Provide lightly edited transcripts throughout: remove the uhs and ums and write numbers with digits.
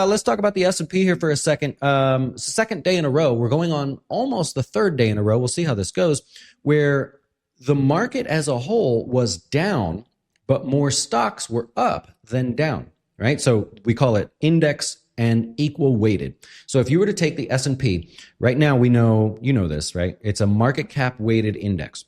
let's talk about the S&P here for a second. Second day in a row. We're going on almost the third day in a row. We'll see how this goes, where the market as a whole was down, but more stocks were up than down, right? So we call it index and equal weighted. So if you were to take the S&P, right now we know, you know this, right? It's a market cap weighted index.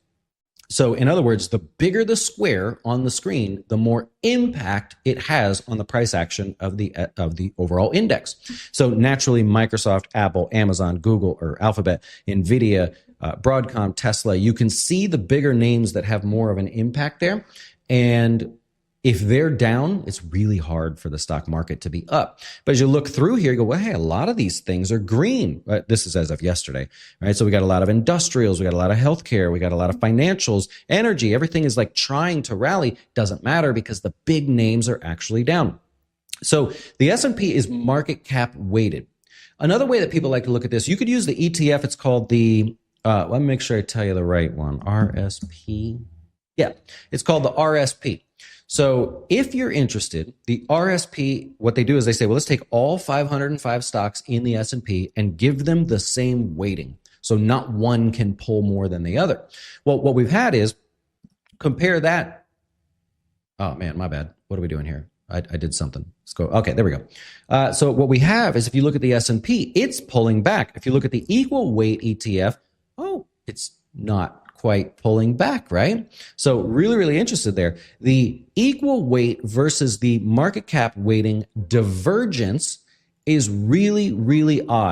So in other words, the bigger the square on the screen, the more impact it has on the price action of the overall index. So naturally, Microsoft, Apple, Amazon, Google, or Alphabet, NVIDIA, Broadcom, Tesla, you can see the bigger names that have more of an impact there. And if they're down, it's really hard for the stock market to be up. But as you look through here, you go, well, hey, a lot of these things are green. This is as of yesterday, right? So we got a lot of industrials, we got a lot of healthcare, we got a lot of financials, energy. Everything is like trying to rally. Doesn't matter because the big names are actually down. So the S&P is market cap weighted. Another way that people like to look at this, you could use the ETF. It's called the, let me make sure I tell you the right one, RSP. Yeah, it's called the RSP. So if you're interested, the RSP, what they do is they say, well, let's take all 505 stocks in the S&P and give them the same weighting. So not one can pull more than the other. Well, what we've had is compare that. Oh, man, my bad. What are we doing here? I did something. Let's go. Okay, there we go. So what we have is if you look at the S&P, it's pulling back. If you look at the equal weight ETF, oh, it's not quite pulling back, right? So really, really interested there. The equal weight versus the market cap weighting divergence is really, really odd.